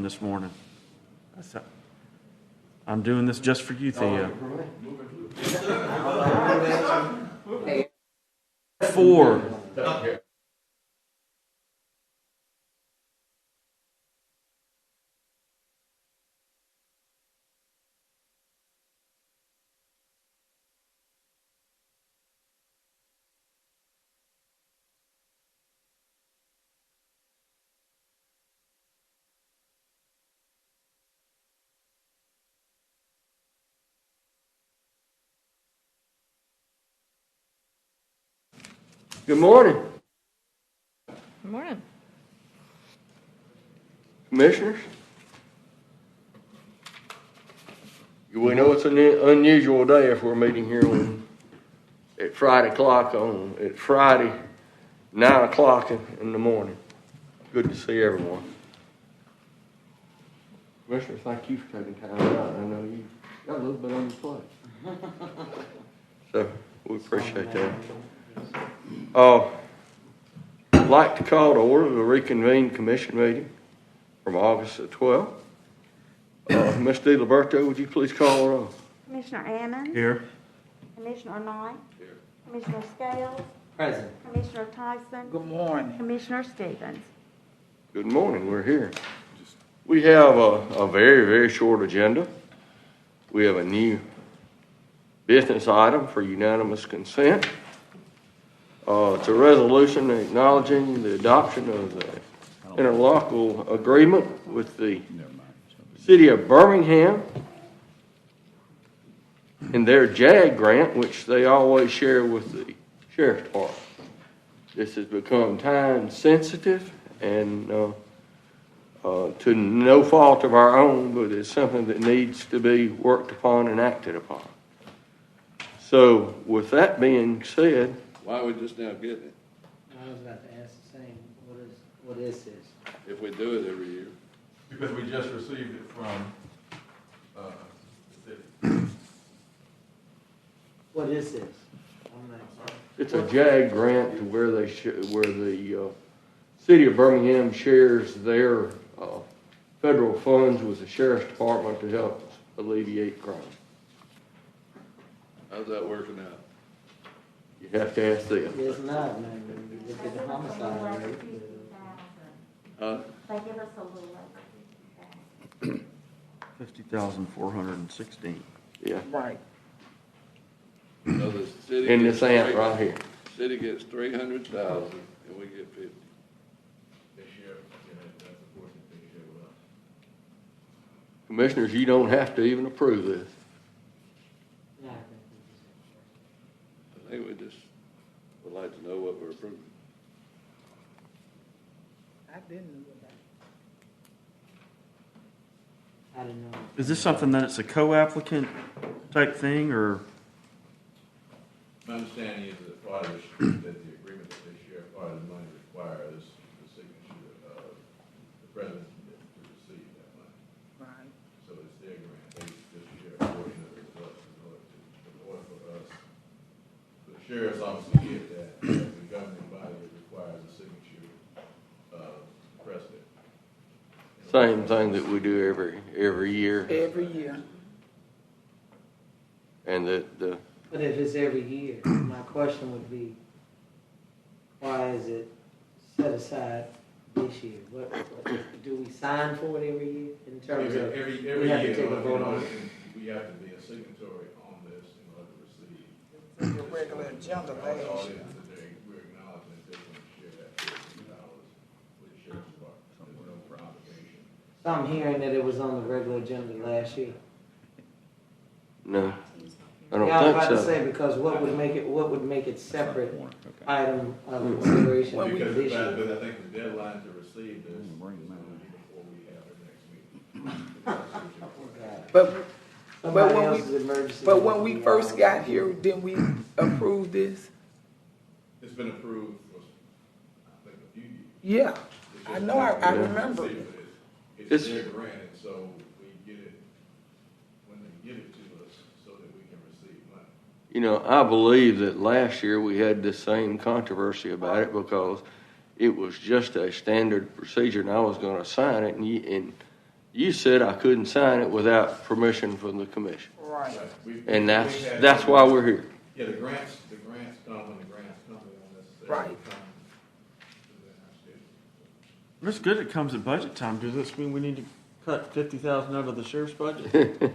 this morning. I'm doing this just for you, Thea. 4. Good morning, Good morning. Commissioners. We know it's an unusual day if we're meeting here at Friday 9 o'clock in the morning. Good to see everyone. Commissioners, thank you for taking time out. I know you got a little bit on your plate. So we appreciate that. I'd like to call to order the reconvened commission meeting from August the 12th. Ms. DiLiberto, would you please call the roll? Commissioner Ammons? Here. Commissioner Knight? Here. Commissioner Scales? Present. Commissioner Tyson? Good morning. Commissioner Stevens? Good morning, we're here. We have a very, very short agenda. We have a new business item for unanimous consent. It's a resolution acknowledging the adoption of the interlocal agreement with the City of Birmingham and their JAG grant, which they always share with the Sheriff's Department. This has become time sensitive and to no fault of our own, but it's something that needs to be worked upon and acted upon. So with that being said, why are we just now getting it? I was about to ask the same. What is this? If we do it every year? Because we just received it from the city. What is this? I'm not sorry. it's a JAG grant to where the City of Birmingham shares their federal funds with the Sheriff's Department to help alleviate crime. How's that working out? You have to ask them. It's not, man. Look at the homicide rate. They give us a little over 50,416. Yeah. Right. So the city In gets this ant right here. City gets 300,000 and we get 50. They share, that's a portion they share with us. Commissioners, you don't have to even approve this. Yeah, I think we just would like to know what we're approving. I didn't know that. I didn't know. Is this something that it's a co-applicant type thing, or? My understanding is that part of that the agreement that they share, part of the money requires the signature of the president to receive that money. Right. So it's their grant, they just share a portion of it with us in order for us, for the sheriff's office to get that, the governing body requires a signature of the president. Same thing that we do every year. Every year. And the But if it's every year, my question would be, why is it set aside this year? What do we sign for it every year in terms of Every we have year, to take a vote on it? we have to be a signatory on this in order to receive. It's a regular agenda All last it year. is that we're acknowledging that they want to share that $15 with the sheriff's department. There's no obligation. So I'm hearing that it was on the regular agenda last year. no, I don't Yeah, I was about think to so. say, because what would make it separate item of consideration Because this but year? I think the deadline to receive this is going to be before we have the next meeting. But Somebody when else's emergency. but when we first got here, didn't we approve this? It's been approved for, I think, a few years. Yeah, It's I just know. I not- remember. It's It's- their grant, and so we get it when they give it to us so that we can receive money. You know, I believe that last year we had the same controversy about it because it was just a standard procedure, and I was going to sign it, and you said I couldn't sign it without permission from the commission. Right. And that's why we're here. Yeah, the grants come when the grants come, they don't necessarily Right. come within our schedule. It's good it comes at budget time. Does this mean we need to cut 50,000 out of the sheriff's budget?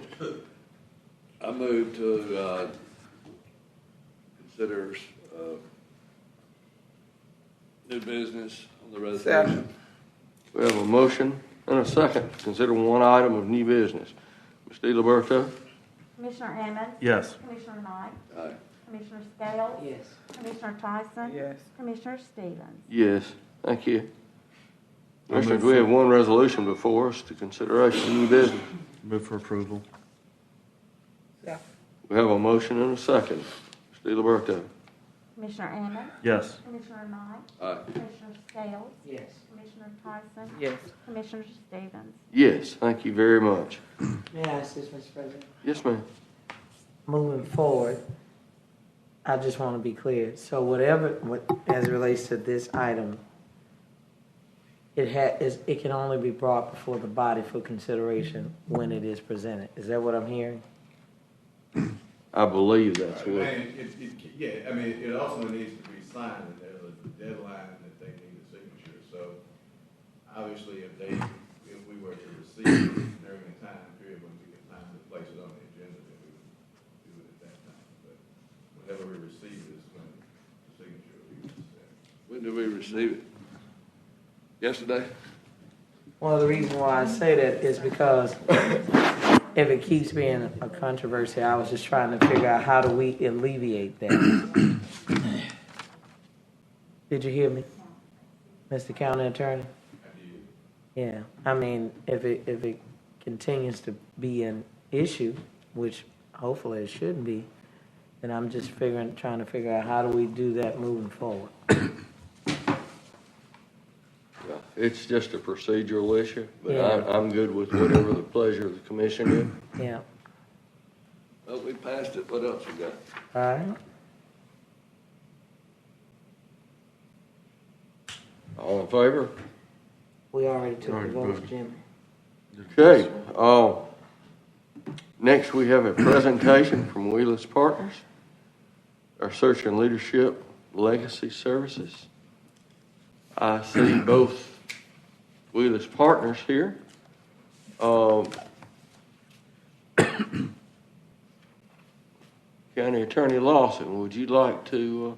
I move to, consider, new business on the resolution. We have a motion and a second. Consider one item of new business. Ms. DiLiberto? Commissioner Hammond, Yes. Commissioner Knight, Aye. Commissioner Scales, Yes. Commissioner Tyson. Yes. Commissioner Stevens. Yes, thank you. I'll move Commissioners, we have one resolution before us to consideration of new business. Move for approval. Yeah. We have a motion and a second. Ms. DiLiberto? Commissioner Hammond, Yes. Commissioner Knight, Aye. Commissioner Scales, Yes. Commissioner Tyson. Yes. Commissioner Stevens. Yes, thank you very much. May I ask this, Mr. President? Yes, ma'am. Moving forward, I just want to be clear. So as it relates to this item, it can only be brought before the body for consideration when it is presented. Is that what I'm hearing? I believe that's Right, what. and it also needs to be signed, and there's a deadline that they need a signature, so obviously if we were to receive it during the time period when we get time to place it on the agenda, then we would do it at that time, but whenever we receive it is when the signature will be necessary. When did we receive it? Yesterday? One of the reasons why I say that is because if it keeps being a controversy, I was just trying to figure out how do we alleviate that. Did you hear me, Mr. County Attorney? Yeah, I mean, if it continues to be an issue, which hopefully it shouldn't be, then I'm just trying to figure out how do we do that moving forward. It's just a procedural issue, but Yeah. I'm good with whatever the pleasure of the commission is. Yeah, Well, we passed it. What else we got? all right. All in favor? We already took the Already votes, voted. Jimmy. Okay, next we have a presentation from Wheelers Partners, our Search and Leadership Legacy Services. I see both Wheelers Partners here. County Attorney Lawson, would you like to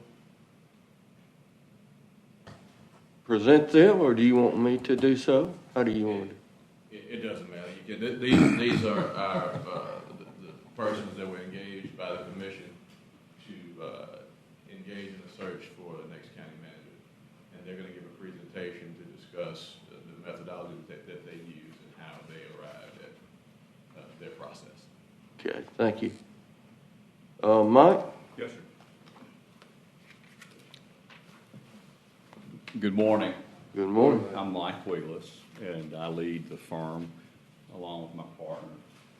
present them, or do you want me to do so? How do you want to do? It doesn't matter. You can, these are our, the persons that were engaged by the commission to engage in the search for the next county manager. And they're going to give a presentation to discuss the methodology that they use and how they arrived at their process. Okay, thank you. Mike? Yes, sir. Good morning. Good morning. I'm Mike Wheelis, and I lead the firm along with my partner,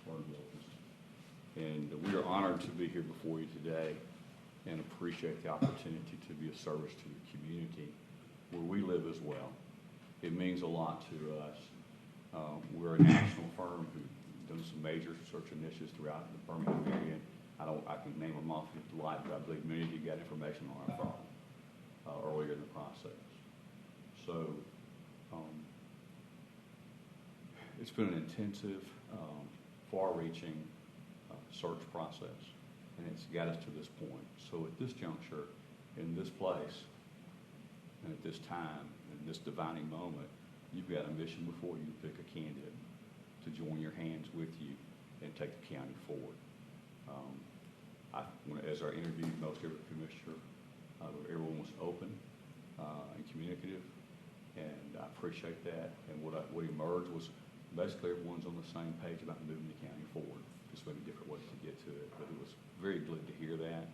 Vernon Wilkins. And we are honored to be here before you today and appreciate the opportunity to be of service to the community where we live as well. It means a lot to us. We're a national firm who's done some major search initiatives throughout the Birmingham area. I can name them off with delight, but I believe many of you got information on our firm earlier in the process. So it's been an intensive, far-reaching search process, and it's got us to this point. So at this juncture, in this place, and at this time, in this defining moment, you've got a mission before you to pick a candidate to join your hands with you and take the county forward. As I interviewed most every commissioner, everyone was open and communicative, and I appreciate that. And what emerged was basically everyone's on the same page about moving the county forward. Just maybe different ways to get to it, but it was very good to hear that,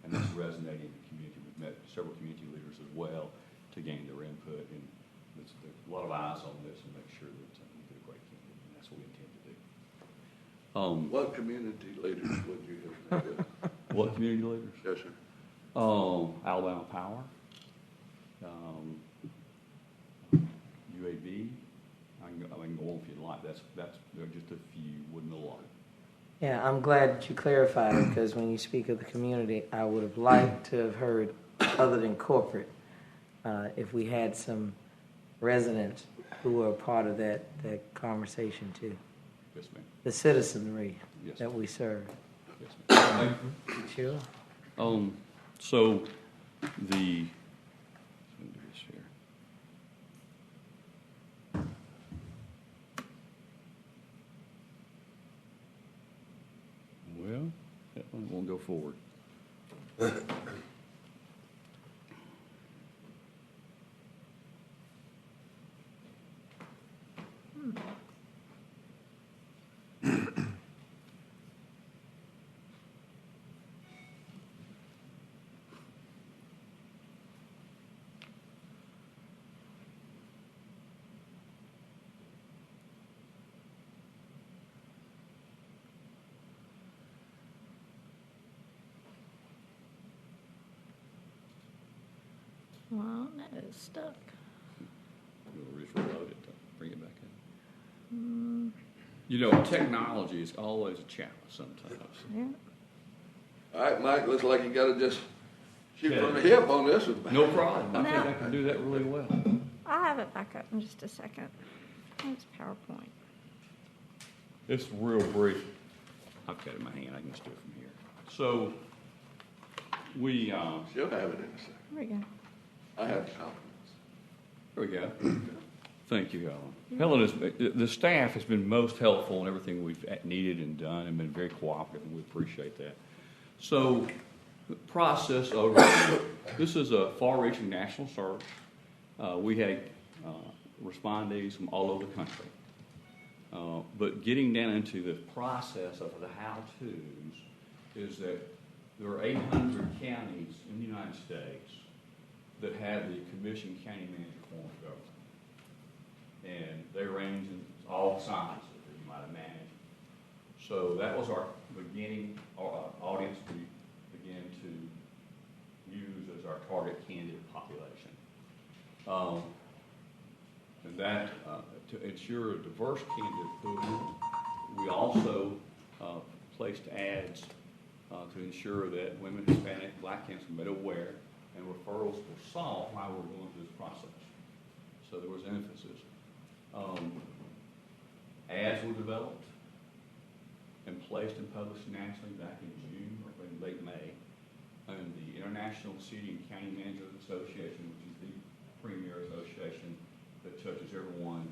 and that's resonating in the community. We've met several community leaders as well to gain their input, and there's a lot of eyes on this and make sure that we get a great candidate, and that's what we intend to do. What community leaders would you have met with? What community leaders? Yes, sir. Alabama Power, UAB. I can go on if you'd like, there are just a few, wouldn't a lot. Yeah, I'm glad that you clarified it, because when you speak of the community, I would have liked to have heard, other than corporate, if we had some residents who were a part of that conversation too. Yes, ma'am. The citizenry Yes, that ma'am. we serve. Yes, ma'am. Sure. So the, let me do this here. Well, that one won't go forward. Well, that is stuck. We'll just reload it to bring it back in. You know, technology is always a challenge sometimes. Yeah. All right, Mike, looks like you gotta just shoot from the hip on this one. No problem. I think No. I can do that really well. I'll have it back up in just a second. It's PowerPoint. It's real brief. I've got it in my hand. I can just do it from here. So we, She'll have it in a second. There we go. I have confidence. there we go. Thank you, Helen. Helen, the staff has been most helpful in everything we've needed and done, and been very cooperative, and we appreciate that. So, the process over, this is a far-reaching national search. We had respondees from all over the country. But getting down into the process of the how-tos is that there are 800 counties in the United States that have the commission county manager form of government. And they range in all sizes that you might imagine. So that was our beginning audience we began to use as our target candidate population. And that, to ensure a diverse candidate pool, we also placed ads to ensure that women, Hispanic, Black candidates were made aware and referrals were sought while we were going through this process. So there was emphasis. Ads were developed and placed and published nationally back in June or in late May. And the International City and County Managers Association, which is the premier association that touches everyone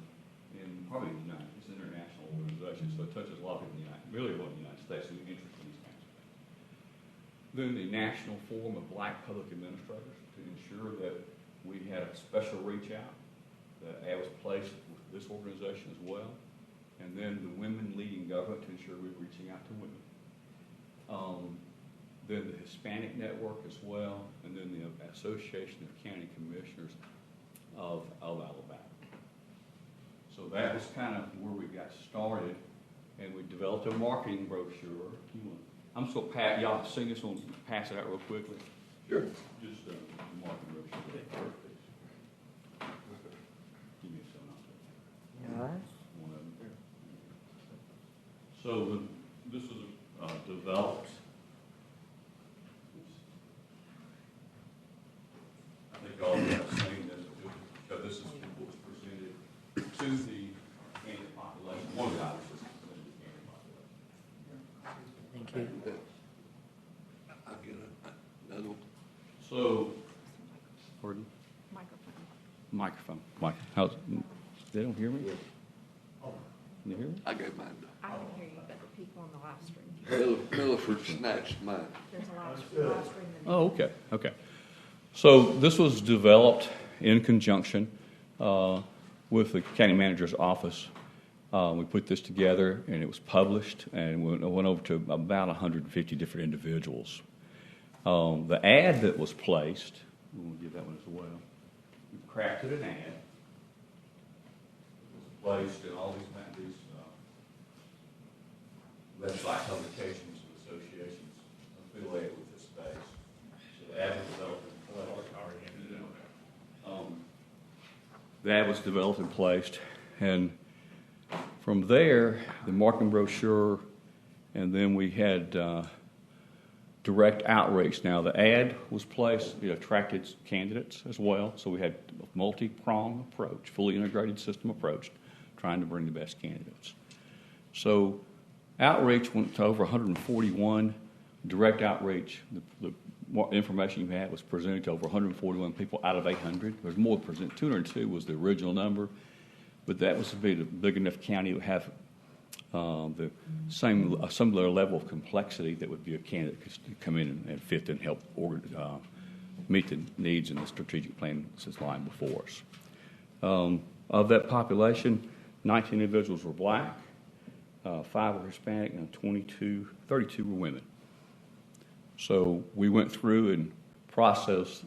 in probably the United States. It's an international organization, so it touches a lot of people in the really everyone in the United States who are interested in these kinds of things. Then the National Forum of Black Public Administrators to ensure that we had a special reach out. The ad was placed with this organization as well. And then the Women Leading Government to ensure we were reaching out to women. Then the Hispanic Network as well, and then the Association of County Commissioners of Alabama. So that was kind of where we got started, and we developed a marketing brochure. I'm so Pat, y'all sing this one, pass it out real quickly. Sure. Just the marketing brochure. Give me a All right. one of them. So this was developed. I think all of you have seen this, because this is what was presented to the candidate population. One of the items was presented to the candidate population. Thank you. I'll get another one. So, pardon? Microphone. Microphone. How's, they don't hear me? Can you hear me? I gave mine I can hear you, but the people on the live stream. to Milliford snatched mine. There's a live stream. Oh, okay, okay. So this was developed in conjunction with the county manager's office. We put this together, and it was published, and went over to about 150 different individuals. The ad that was placed, we'll give that one as well. We crafted an ad. It was placed in all these website publications and associations affiliated with this space. So the ad was developed the ad was developed and placed, and From there, the marketing brochure, and then we had direct outreach. Now, the ad was placed, it attracted candidates as well, so we had a multi-pronged approach, fully integrated system approach, trying to bring the best candidates. So outreach went to over 141. Direct outreach, the information you had was presented to over 141 people out of 800. There was more presented. 202 was the original number, but that was to be the big enough county that would have the same a similar level of complexity that would be a candidate could come in and fit and help meet the needs in the strategic plan that's lying before us. Of that population, 19 individuals were black, 5 were Hispanic, and 32 were women. So we went through and processed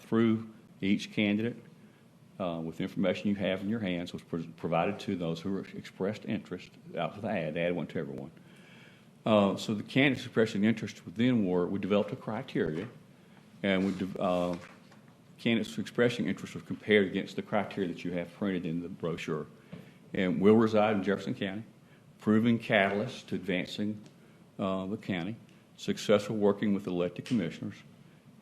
through each candidate with the information you have in your hands was provided to those who expressed interest out of the ad. The ad went to everyone. So the candidates expressing interest within we developed a criteria, and candidates expressing interest was compared against the criteria that you have printed in the brochure. And will reside in Jefferson County, proven catalyst to advancing the county, successful working with elected commissioners,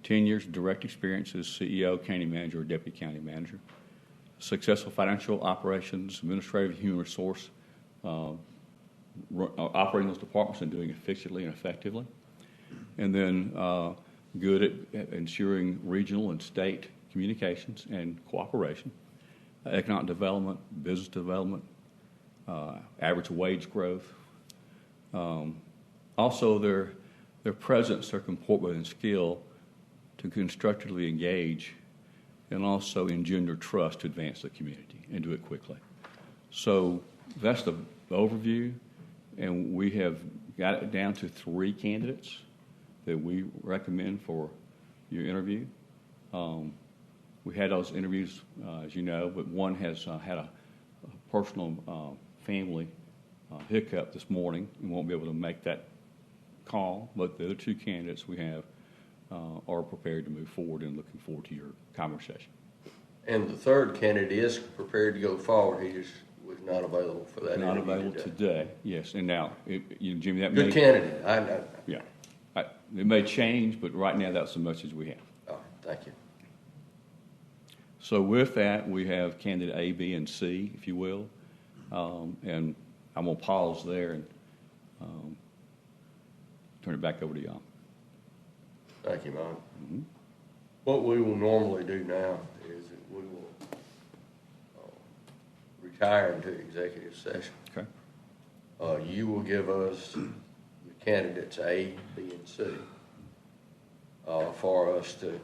10 years of direct experience as CEO, county manager, or deputy county manager, successful financial operations, administrative, human resource, operating those departments and doing it efficiently and effectively, and then good at ensuring regional and state communications and cooperation, economic development, business development, average wage growth. Also, their presence, their comportment and skill to constructively engage and also engender trust to advance the community and do it quickly. So that's the overview, and we have got it down to 3 candidates that we recommend for your interview. We had those interviews, as you know, but one has had a personal family hiccup this morning and won't be able to make that call, but the other 2 candidates we have are prepared to move forward and looking forward to your conversation. And the third candidate is prepared to go forward. He just was not available for that Not interview available today, yes. And now, Jimmy, that Good may... candidate. I know. Yeah. It may change, but right now that's the message we have. Oh, thank you. So with that, we have candidate A, B, and C, if you will. And I'm going to pause there and turn it back over to y'all. Thank you, Mike. What we will normally do now is that we will retire into executive session. Okay. You will give us the candidates A, B, and C for us to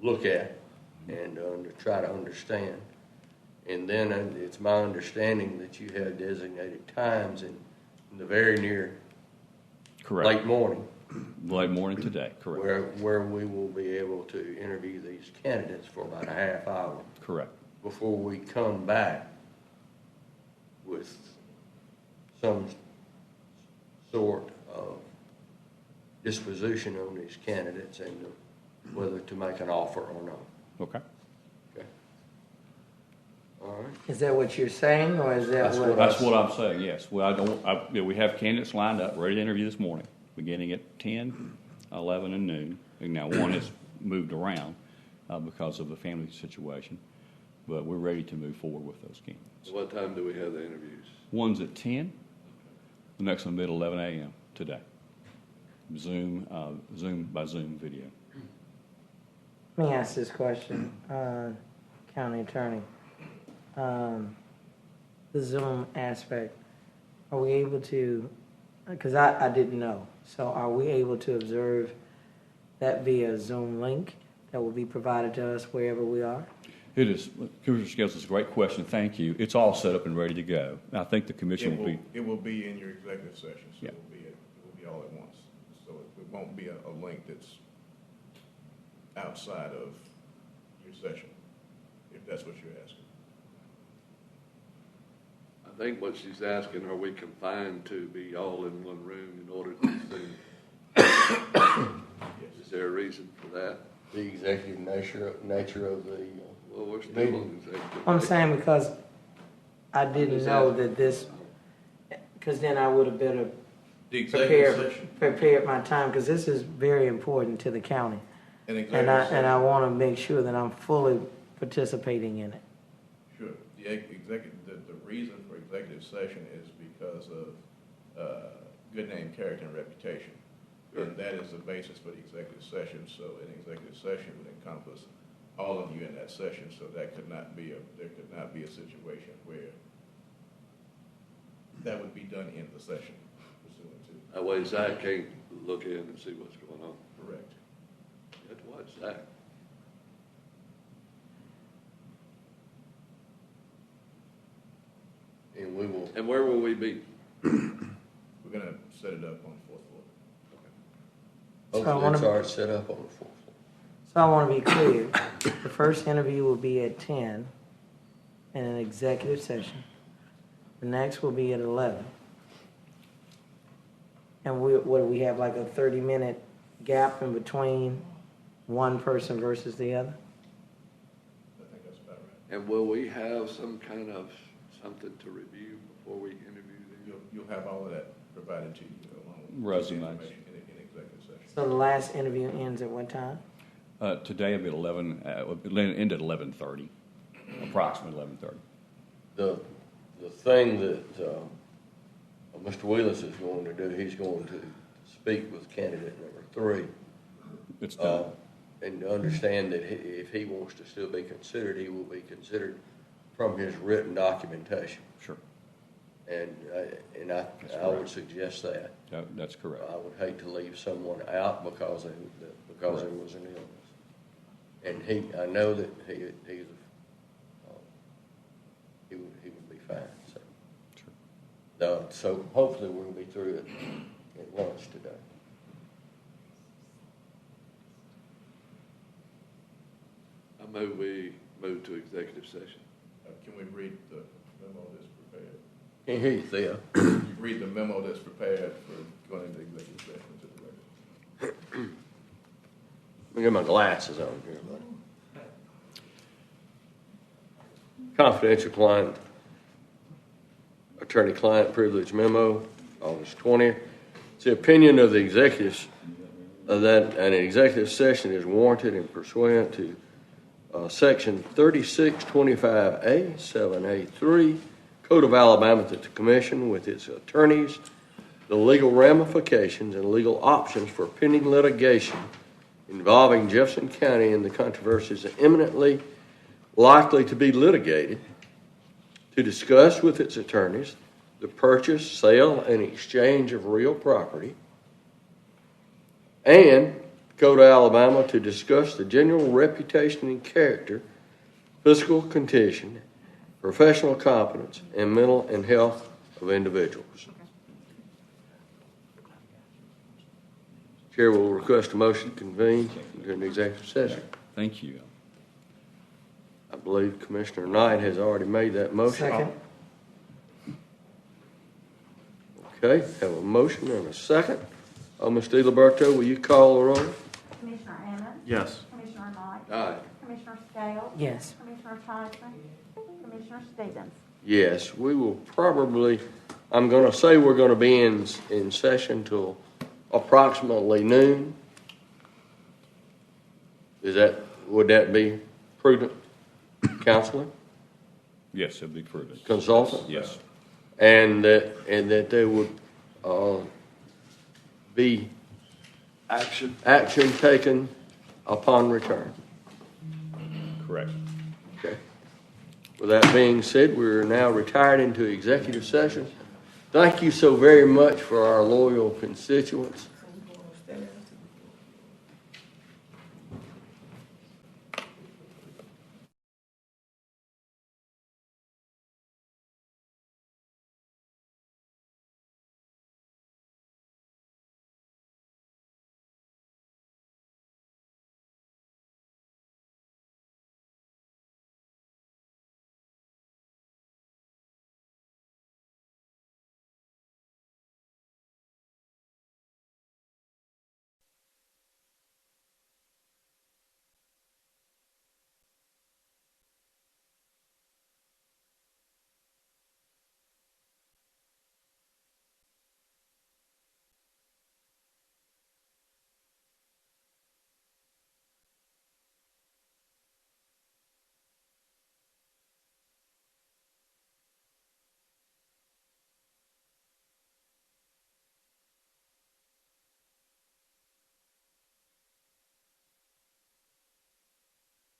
look at and to try to understand. And then it's my understanding that you have designated times in the very near Correct. late morning. Late morning today, correct. Where we will be able to interview these candidates for about a half hour. Correct. Before we come back with some sort of disposition on these candidates and whether to make an offer or not. Okay. Okay. All right. Is that what you're saying, or is that That's what I'm saying, yes. Well, we have candidates lined up, ready to interview this morning, beginning at 10, 11, and noon. And now one has moved around because of the family situation, but we're ready to move forward with those candidates. What time do we have the interviews? One's at 10, the next one will be at 11 a.m. today. Zoom by Zoom video. Let me ask this question, County Attorney. The Zoom aspect, are we able to, because I didn't know, so are we able to observe that via Zoom link that will be provided to us wherever we are? It is. Commissioner Scales, it's a great question. Thank you. It's all set up and ready to go. I think the commission will be. It will be in your executive session, so Yeah. it will be all at once. So it won't be a link that's outside of your session, if that's what you're asking. I think what she's asking, are we confined to be all in one room in order to Zoom? Is there a reason for that? The executive nature of the Well, we're still Maybe. on executive. I'm saying because I didn't know that this, because then I would have better The executive session. prepared my time, because this is very important to the county. An And executive session. I want to make sure that I'm fully participating in it. Sure. The reason for executive session is because of good name, character, and reputation. And that is the basis for the executive session. So an executive session would encompass all of you in that session. So that could not be there could not be a situation where that would be done in the session pursuant to. That way Zach can't look in and see what's going on. Correct. You have to watch Zach. And we will, And where will we be? We're gonna set it up on the fourth floor. So I hopefully wanna- it's already set up on the fourth floor. So I want to be clear. The first interview will be at 10 in an executive session. The next will be at 11. And what do we have, like a 30-minute gap in between one person versus the other? I think that's about right. And will we have some kind of something to review before we interview them? You'll have all of that provided to you along with Resumes. information in executive session. So the last interview ends at what time? Today it'll be 11, it'll end at 11:30, approximately 11:30. The thing that Mr. Willis is going to do, he's going to speak with candidate number 3. It's done. And to understand that if he wants to still be considered, he will be considered from his written documentation. Sure. And I would suggest that. That's correct. I would hate to leave someone out because there was an illness. And I know that he would be fine. So. Sure. So hopefully we'll be through it at lunch today. I move we move to executive session. Can we read the memo that's prepared? Can't hear you, Theo. You read the memo that's prepared for going into executive session to the record. Let me get my glasses on here, buddy. Confidential client, attorney-client privilege memo, August 20th. It's the opinion of the executives that an executive session is warranted and pursuant to Section 3625A, 7A3, Code of Alabama, that the Commission, with its attorneys, the legal ramifications and legal options for pending litigation involving Jefferson County and the controversies imminently likely to be litigated, to discuss with its attorneys the purchase, sale, and exchange of real property, and go to Alabama to discuss the general reputation and character, physical condition, professional competence, and mental and health of individuals. Chair will request a motion to convene into an executive session. Thank you. I believe Commissioner Knight has already made that motion. Second. Okay, have a motion and a second. Ms. DiLiberto, will you call the roll? Commissioner Ammons? Yes. Commissioner Knight? Aye. Commissioner Scales? Yes. Commissioner Tyson? Commissioner Stevens? Yes, we will probably, I'm going to say we're going to be in session till approximately noon. Would that be prudent, Counselor? Yes, it'll be prudent. Consultant? Yes. And that there would be action taken upon return. Correct. Okay. With that being said, we're now retired into executive session. Thank you so very much for our loyal constituents.